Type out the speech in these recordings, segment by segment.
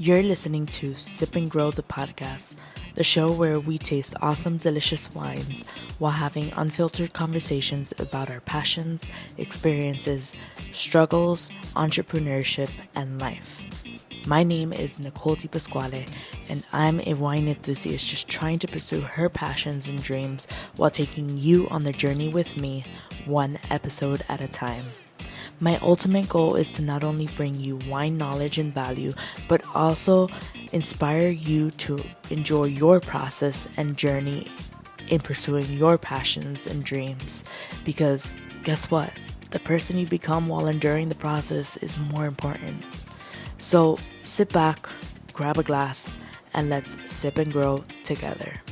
You're listening to Sip and Grow the podcast, the show where we taste awesome, delicious wines while having unfiltered conversations about our passions, experiences, struggles, entrepreneurship, and life. My name is Nicole DiPasquale, and I'm a wine enthusiast just trying to pursue her passions and dreams while taking you on the journey with me, one episode at a time. My ultimate goal is to not only bring you wine knowledge and value, but also inspire you to enjoy your process and journey in pursuing your passions and dreams. Because guess what? The person you become while enduring the process is more important. So sit back, grab a glass, and let's sip and grow together.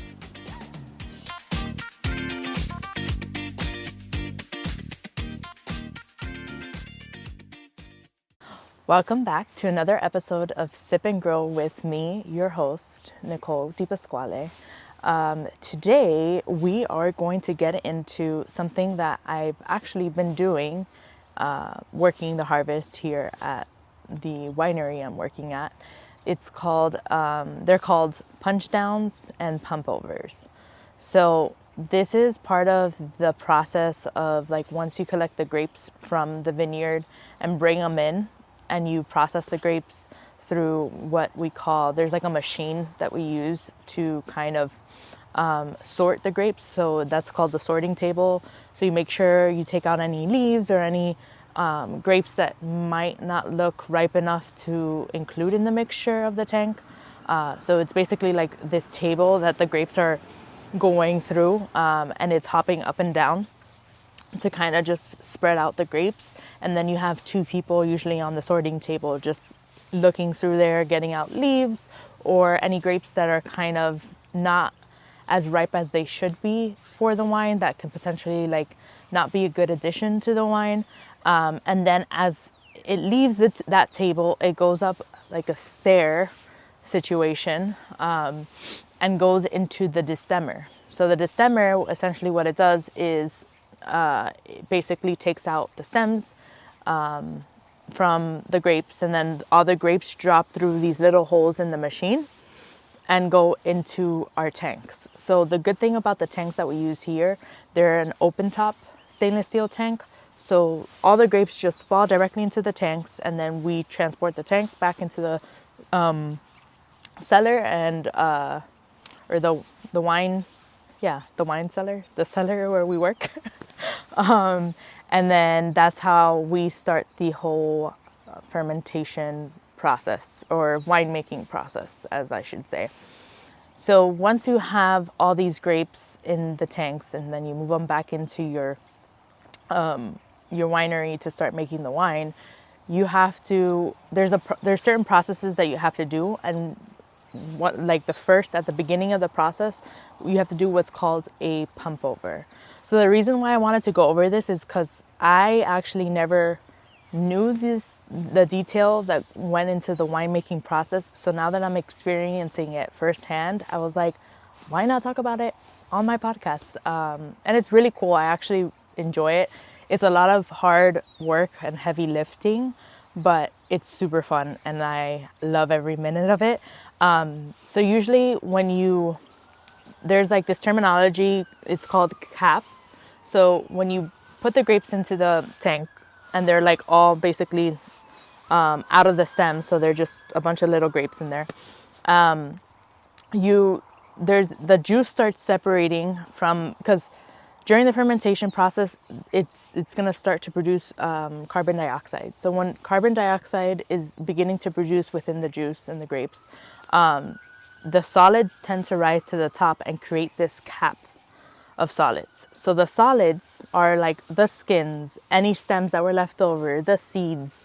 Welcome back to another episode of Sip and Grow with me, your host, Nicole DiPasquale. Today, we are going to get into something that I've actually been doing, working the harvest here at the winery I'm working at. It's called, they're called punch downs and pump overs. So this is part of the process of like once you collect the grapes from the vineyard and bring them in, and you process the grapes through what we call, there's like a machine that we use to kind of sort the grapes. So that's called the sorting table. So you make sure you take out any leaves or any grapes that might not look ripe enough to include in the mixture of the tank. So it's basically like this table that the grapes are going through, and it's hopping up and down to kind of just spread out the grapes. And then you have two people usually on the sorting table just looking through there, getting out leaves or any grapes that are kind of not as ripe as they should be for the wine that could potentially like not be a good addition to the wine. And then as it leaves that table, it goes up like a stair situation, and goes into the Destemmer. So the Destemmer, essentially what it does is it basically takes out the stems from the grapes, and then all the grapes drop through these little holes in the machine and go into our tanks. So the good thing about the tanks that we use here, they're an open top stainless steel tank. So all the grapes just fall directly into the tanks, and then we transport the tank back into the cellar and or the wine, the wine cellar, the cellar where we work. And then that's how we start the whole fermentation process, or winemaking process, as I should say. So once you have all these grapes in the tanks, and then you move them back into your winery to start making the wine, you have to, there's certain processes that you have to do. And what, like at the beginning of the process, you have to do what's called a pump over. So the reason why I wanted to go over this is because I actually never knew the detail that went into the winemaking process. So now that I'm experiencing it firsthand, I was like, why not talk about it on my podcast? And it's really cool. I actually enjoy it. It's a lot of hard work and heavy lifting, but it's super fun and I love every minute of it. So usually there's like this terminology, it's called cap. So when you put the grapes into the tank and they're like all basically out of the stem, so they're just a bunch of little grapes in there, there's the juice starts separating from, because during the fermentation process, it's going to start to produce carbon dioxide. So when carbon dioxide is beginning to produce within the juice and the grapes, the solids tend to rise to the top and create this cap of solids. So the solids are like the skins, any stems that were left over, the seeds.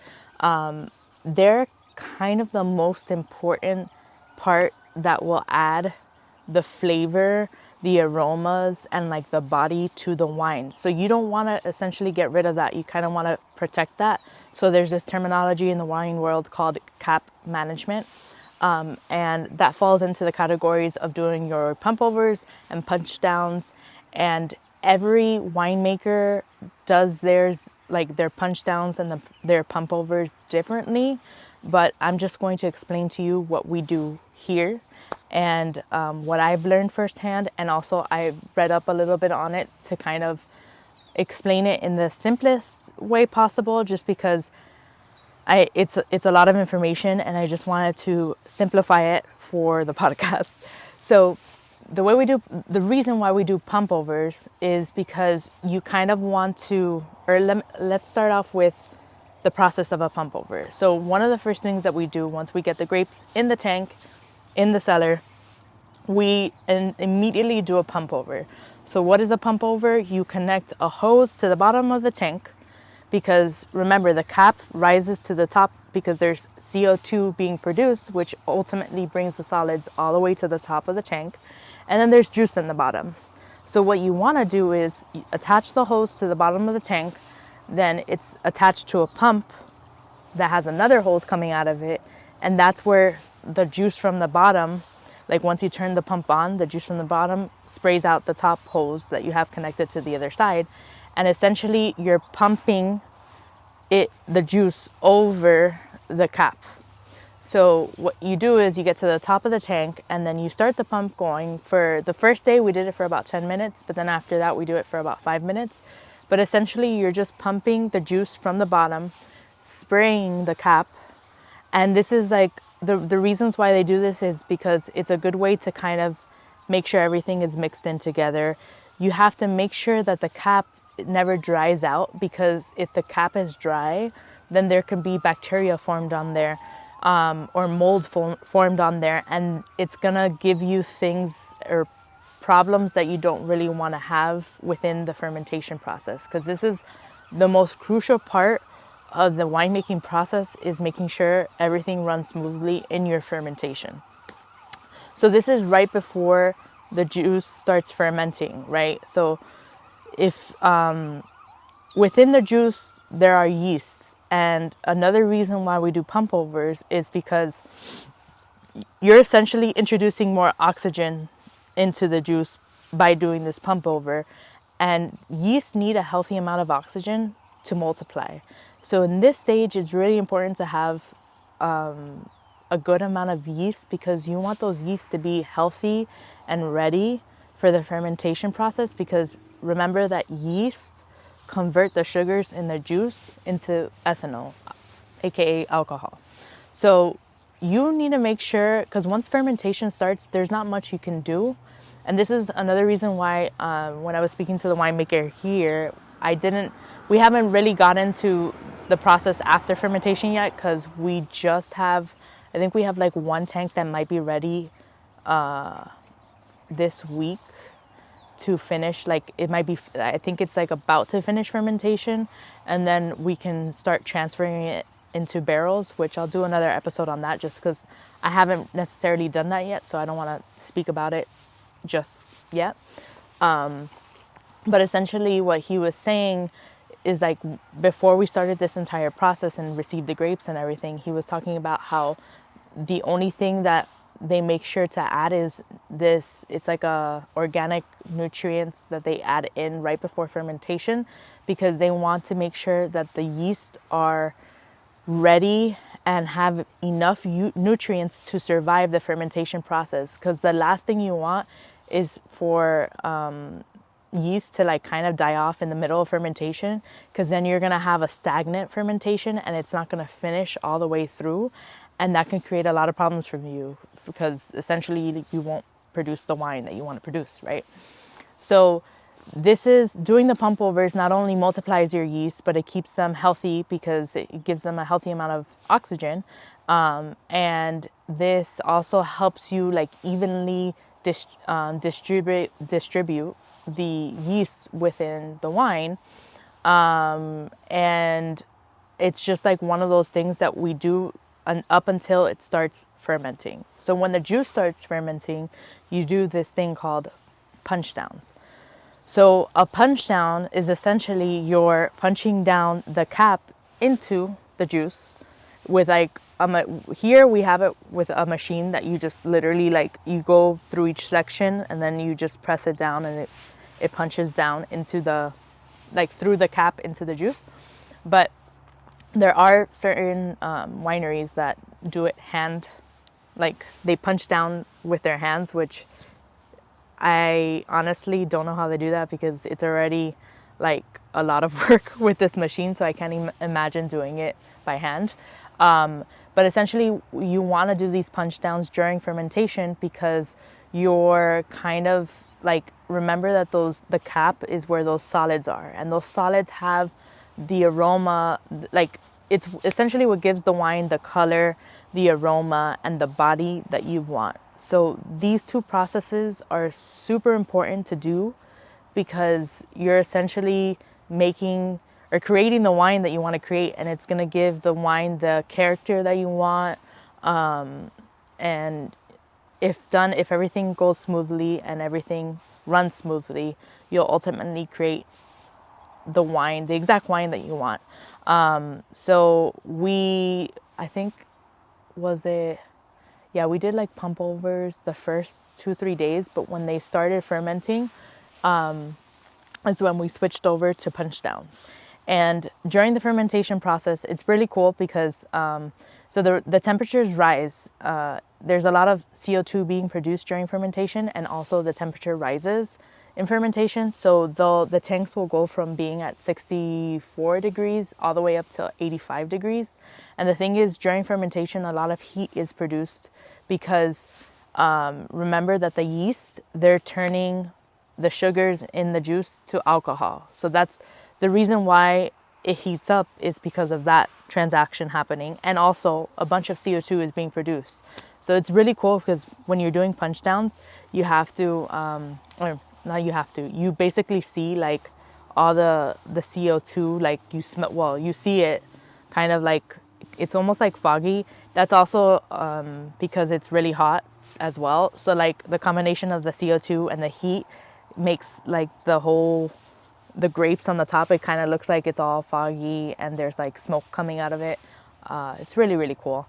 They're kind of the most important part that will add the flavor, the aromas, and like the body to the wine. So you don't want to essentially get rid of that. You kind of want to protect that. So there's this terminology in the wine world called cap management. And that falls into the categories of doing your pump overs and punch downs. And every winemaker does theirs, like their punch downs and their pump overs differently. but I'm just going to explain to you what we do here and what I've learned firsthand. And also I read up a little bit on it to kind of explain it in the simplest way possible, just because it's a lot of information and I just wanted to simplify it for the podcast. So the reason why we do pump overs is because you kind of want to, or let's start off with the process of a pump over. So one of the first things that we do once we get the grapes in the tank, in the cellar, we immediately do a pump over. So what is a pump over? You connect a hose to the bottom of the tank, because remember, the cap rises to the top because there's CO2 being produced, which ultimately brings the solids all the way to the top of the tank. And then there's juice in the bottom. So what you want to do is attach the hose to the bottom of the tank, then it's attached to a pump that has another hose coming out of it, and that's where the juice from the bottom, like once you turn the pump on, the juice from the bottom sprays out the top hose that you have connected to the other side, and essentially you're pumping the juice over the cap. So what you do is you get to the top of the tank and then you start the pump going. For the first day we did it for about 10 minutes, but then after that we do it for about 5 minutes. But essentially you're just pumping the juice from the bottom, spraying the cap. And this is like the reasons why they do this is because it's a good way to kind of make sure everything is mixed in together. You have to make sure that the cap never dries out, because if the cap is dry, then there can be bacteria formed on there, or mold formed on there, and it's gonna give you things or problems that you don't really want to have within the fermentation process, because this is the most crucial part of the winemaking process, is making sure everything runs smoothly in your fermentation. So this is right before the juice starts fermenting, right? So if within the juice there are yeasts, and another reason why we do pump overs is because you're essentially introducing more oxygen into the juice by doing this pump over, and yeast need a healthy amount of oxygen to multiply. So in this stage it's really important to have a good amount of yeast, because you want those yeast to be healthy and ready for the fermentation process, because remember that yeast convert the sugars in the juice into ethanol, aka alcohol. So you need to make sure, because once fermentation starts, there's not much you can do. And this is another reason why when I was speaking to the winemaker here, we haven't really got into the process after fermentation yet, because we just have, I think we have like one tank that might be ready this week to finish. Like it might be, I think it's like about to finish fermentation, and then we can start transferring it into barrels, which I'll do another episode on that, just because I haven't necessarily done that yet, so I don't want to speak about it just yet. But essentially what he was saying is, like, before we started this entire process and received the grapes and everything, he was talking about how the only thing that they make sure to add is this, it's like a organic nutrients that they add in right before fermentation, because they want to make sure that the yeast are ready and have enough nutrients to survive the fermentation process. Because the last thing you want is for yeast to like kind of die off in the middle of fermentation, because then you're going to have a stagnant fermentation and it's not going to finish all the way through, and that can create a lot of problems for you, because essentially you won't produce the wine that you want to produce, right? So this is doing the pump overs not only multiplies your yeast, but it keeps them healthy because it gives them a healthy amount of oxygen, and this also helps you like evenly distribute the yeast within the wine, and it's just like one of those things that we do up until it starts fermenting. So when the juice starts fermenting, you do this thing called punch downs. So a punch down is essentially you're punching down the cap into the juice with like here we have it with a machine that you just literally like you go through each section and then you just press it down and it punches down into the, like through the cap into the juice. But There are certain wineries that do it hand, like they punch down with their hands, which I honestly don't know how they do that because it's already like a lot of work with this machine, so I can't even imagine doing it by hand. But essentially, you want to do these punch downs during fermentation because you're kind of like, remember that the cap is where those solids are, and those solids have the aroma, like it's essentially what gives the wine the color, the aroma, and the body that you want. So these two processes are super important to do because you're essentially making or creating the wine that you want to create, and it's going to give the wine the character that you want. And if everything goes smoothly and everything runs smoothly, you'll ultimately create the exact wine that you want. So I think, was it, yeah, we did like pump overs the first 2-3 days, but when they started fermenting, is when we switched over to punch downs. And during the fermentation process, it's really cool because so the temperatures rise. There's a lot of CO2 being produced during fermentation, and also the temperature rises in fermentation. So the tanks will go from being at 64 degrees all the way up to 85 degrees. And the thing is, during fermentation, a lot of heat is produced because remember that the yeast, they're turning the sugars in the juice to alcohol. So that's the reason why it heats up, is because of that transaction happening. And also a bunch of CO2 is being produced. So it's really cool because when you're doing punch downs, you have to, or not you have to, you basically see like all the CO2, like you smell, well, you see it kind of like, it's almost like foggy. That's also because it's really hot as well. So like the combination of the CO2 and the heat makes like the grapes on the top, it kind of looks like it's all foggy and there's like smoke coming out of it. It's really, really cool.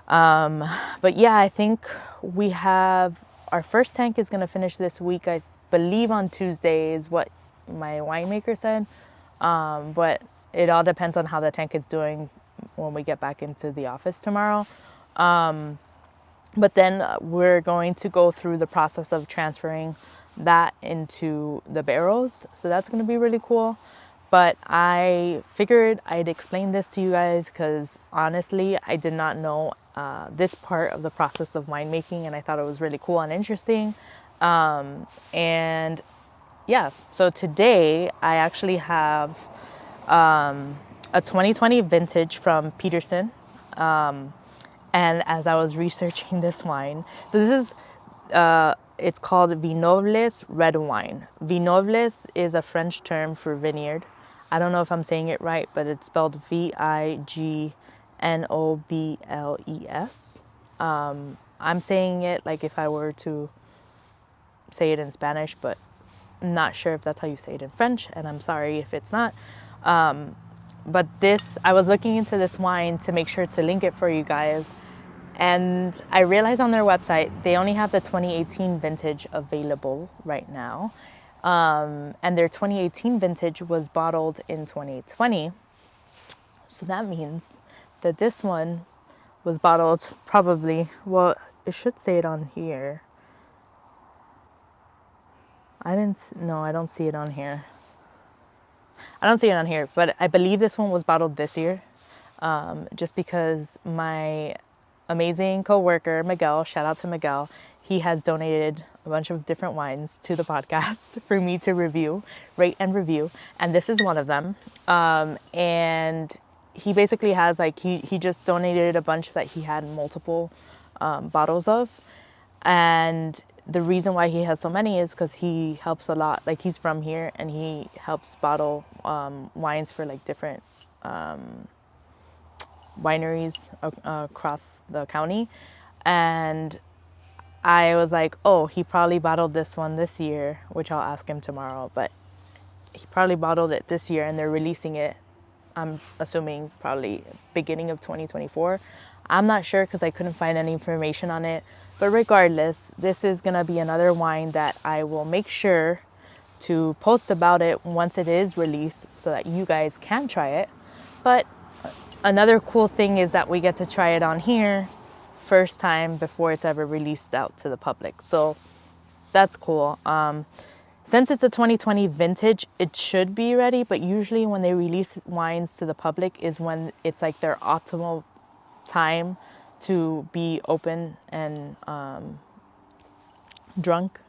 But yeah, I think we have, our first tank is going to finish this week. I believe on Tuesday is what my winemaker said. But it all depends on how the tank is doing when we get back into the office tomorrow. But then we're going to go through the process of transferring that into the barrels. So that's going to be really cool. But I figured I'd explain this to you guys because honestly, I did not know this part of the process of winemaking, and I thought it was really cool and interesting. And yeah, so today I actually have a 2020 vintage from Peterson. And as I was researching this wine, so this is, it's called Vignobles red wine. Vignobles is a French term for vineyard. I don't know if I'm saying it right, but it's spelled Vignobles. I'm saying it like if I were to say it in Spanish, but I'm not sure if that's how you say it in French, and I'm sorry if it's not. But this, I was looking into this wine to make sure to link it for you guys. And I realized on their website, they only have the 2018 vintage available right now. And their 2018 vintage was bottled in 2020. So that means that this one was bottled probably, well, it should say it on here. No, I don't see it on here. I don't see it on here, but I believe this one was bottled this year. Just because my amazing coworker Miguel, shout out to Miguel, he has donated a bunch of different wines to the podcast for me to rate and review, and this is one of them. And he basically has like, he just donated a bunch that he had multiple bottles of, and the reason why he has so many is because he helps a lot. Like, he's from here and he helps bottle wines for like different wineries across the county. And I was like, oh, he probably bottled this one this year, which I'll ask him tomorrow, but he probably bottled it this year and they're releasing it, I'm assuming probably beginning of 2024. I'm not sure because I couldn't find any information on it. But regardless, this is going to be another wine that I will make sure to post about it once it is released so that you guys can try it. But another cool thing is that we get to try it on here first time before it's ever released out to the public. So that's cool. Since it's a 2020 vintage, it should be ready, but usually when they release wines to the public is when it's like their optimal time to be open and drank.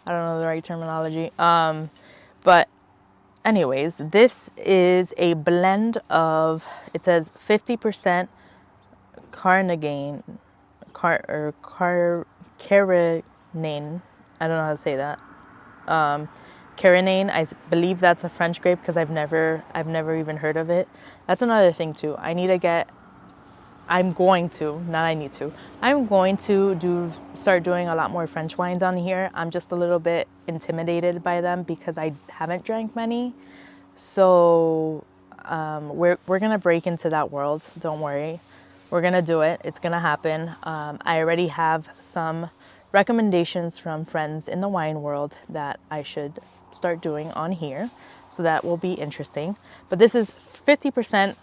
I don't know the right terminology. But anyways, this is a blend of, it says 50% carnation, carinane. I don't know how to say that. Carinane, I believe that's a French grape because I've never even heard of it. That's another thing too. I'm going to start doing a lot more French wines on here. I'm just a little bit intimidated by them because I haven't drank many. So we're gonna break into that world. Don't worry, we're gonna do it. It's gonna happen. I already have some recommendations from friends in the wine world that I should start doing on here, so that will be interesting. But this is 50%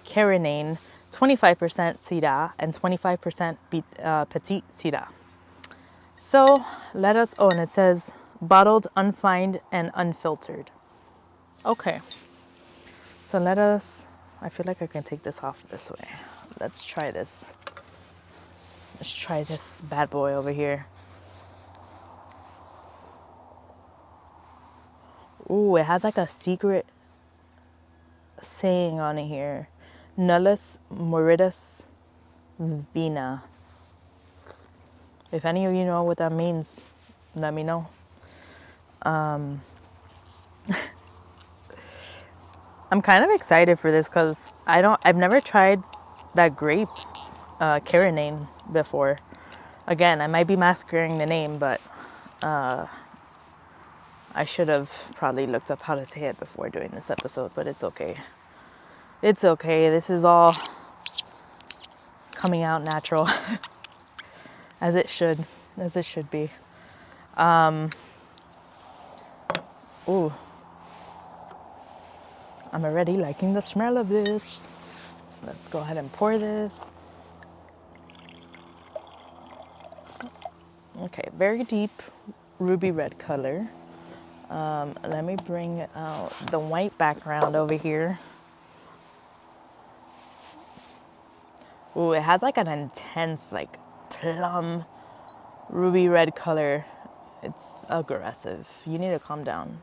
carinane, 25% Syrah, and 25% Petit Syrah. So let us, oh, and it says bottled, unfined, and unfiltered. Okay, so let us, I feel like I can take this off this way. Let's try this. Let's try this bad boy over here. Ooh, it has like a secret saying on it here. Nullus moritus vina. If any of you know what that means, let me know. I'm kind of excited for this because I've never tried that grape, carinane, before. Again, I might be massacring the name, but I should have probably looked up how to say it before doing this episode, but it's okay. It's okay. This is all coming out natural as it should be. Ooh, I'm already liking the smell of this. Let's go ahead and pour this. Okay, very deep ruby red color. Let me bring out the white background over here. Ooh, it has like an intense, like plum ruby red color. It's aggressive. You need to calm down.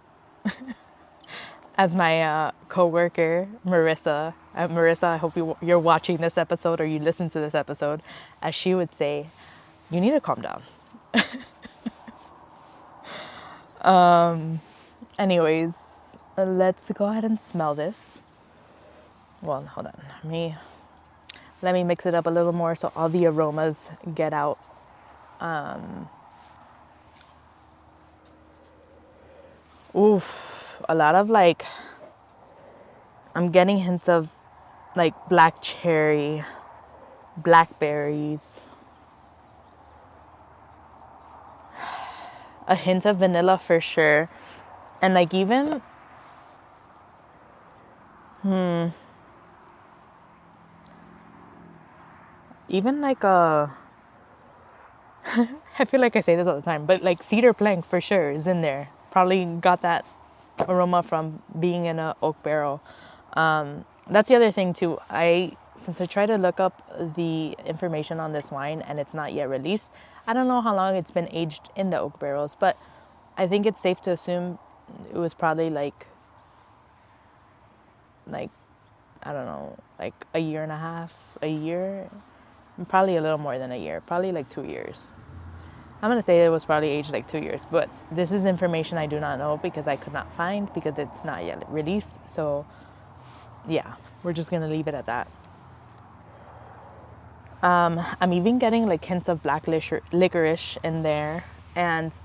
As my co-worker, Marissa, I hope you're watching this episode or you listen to this episode, as she would say, you need to calm down. Anyways, let's go ahead and smell this. Well, hold on. Let me mix it up a little more so all the aromas get out. Oof, a lot of like, I'm getting hints of like black cherry, blackberries, a hint of vanilla for sure. And like even, even like a, I feel like I say this all the time, but like cedar plank for sure is in there. Probably got that aroma from being in a oak barrel. That's the other thing too. Since I tried to look up the information on this wine and it's not yet released, I don't know how long it's been aged in the oak barrels, but I think it's safe to assume it was probably like I don't know, like a year and a half, a year, probably a little more than a year, probably like 2 years. I'm gonna say it was probably aged like 2 years, but this is information I do not know because I could not find because it's not yet released. So yeah, we're just gonna leave it at that. I'm even getting like hints of black licorice in there, and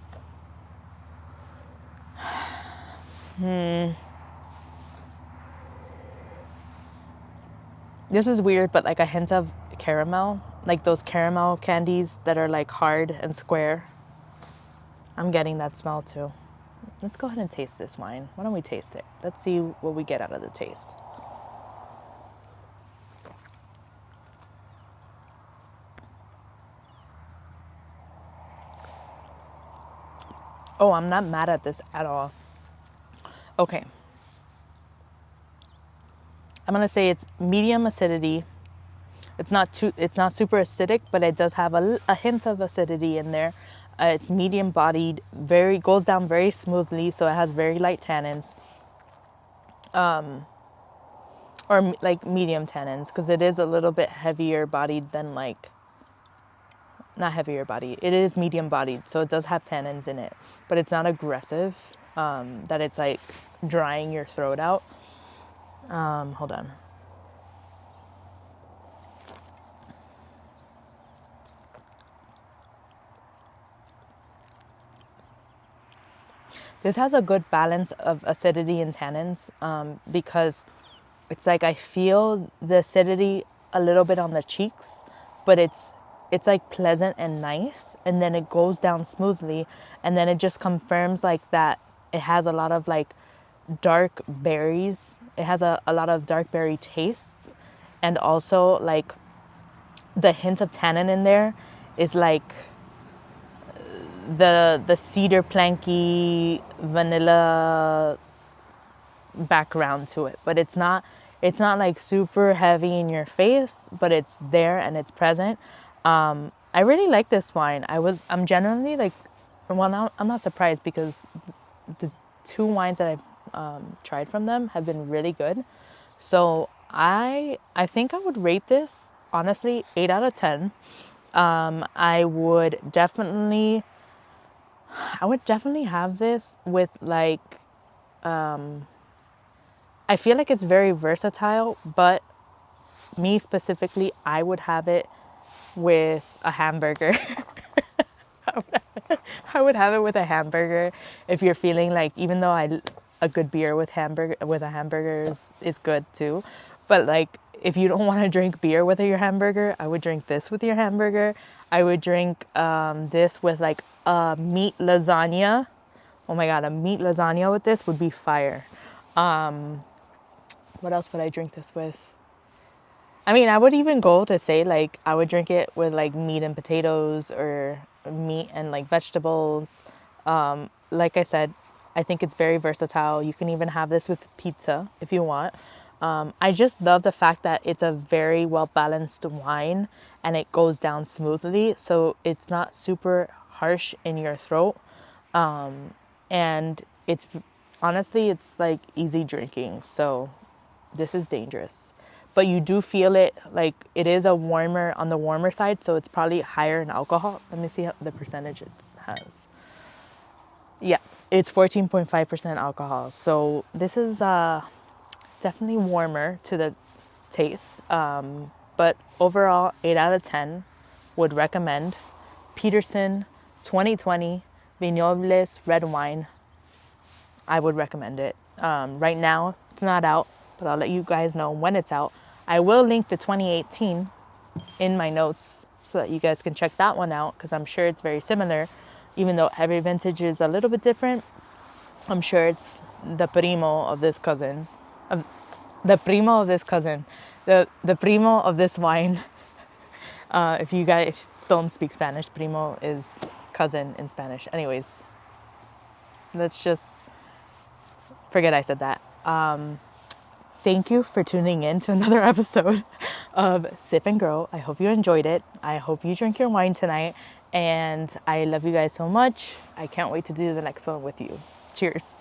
this is weird, but like a hint of caramel, like those caramel candies that are like hard and square. I'm getting that smell too. Let's go ahead and taste this wine. Why don't we taste it? Let's see what we get out of the taste. Oh, I'm not mad at this at all. Okay. I'm going to say it's medium acidity. It's not super acidic, but it does have a hint of acidity in there. It's medium bodied, goes down very smoothly, so it has very light tannins, or like medium tannins, because it is a little bit heavier bodied than like, not heavier bodied. It is medium bodied, so it does have tannins in it, but it's not aggressive, that it's like drying your throat out. Hold on. This has a good balance of acidity and tannins, because it's like I feel the acidity a little bit on the cheeks, but it's like pleasant and nice, and then it goes down smoothly, and then it just confirms like that it has a lot of like dark berries. It has a lot of dark berry tastes, and also like the hint of tannin in there is like the cedar planky vanilla background to it, but it's not like super heavy in your face, but it's there and it's present. I really like this wine. I'm generally like, well, now I'm not surprised because the two wines that I've tried from them have been really good. So I think I would rate this honestly 8 out of 10. I would definitely have this with like, I feel like it's very versatile, but me specifically, I would have it with a hamburger. I would have it with a hamburger if you're feeling like, even though a good beer with a hamburger is good too, but like if you don't want to drink beer with your hamburger, I would drink this with your hamburger. I would drink this with like a meat lasagna. Oh my god, a meat lasagna with this would be fire. What else would I drink this with? I mean, I would even go to say like I would drink it with like meat and potatoes, or meat and like vegetables. Like I said, I think it's very versatile. You can even have this with pizza if you want. I just love the fact that it's a very well balanced wine and it goes down smoothly, so it's not super harsh in your throat. And it's honestly, it's like easy drinking. So this is dangerous, but you do feel it, like it is on the warmer side, so it's probably higher in alcohol. Let me see how the percentage it has. Yeah, it's 14.5% alcohol, so this is definitely warmer to the taste, but overall 8 out of 10. Would recommend. Peterson 2020 Vignobles red wine. I would recommend it. Right now, it's not out, but I'll let you guys know when it's out. I will link the 2018 in my notes so that you guys can check that one out, because I'm sure it's very similar. Even though every vintage is a little bit different, I'm sure it's the primo of this cousin. Of, the primo of this cousin. The primo of this wine. If you guys don't speak Spanish, primo is cousin in Spanish. Anyways, let's just forget I said that. Thank you for tuning in to another episode of Sip and Grow. I hope you enjoyed it. I hope you drink your wine tonight. And I love you guys so much. I can't wait to do the next one with you. Cheers.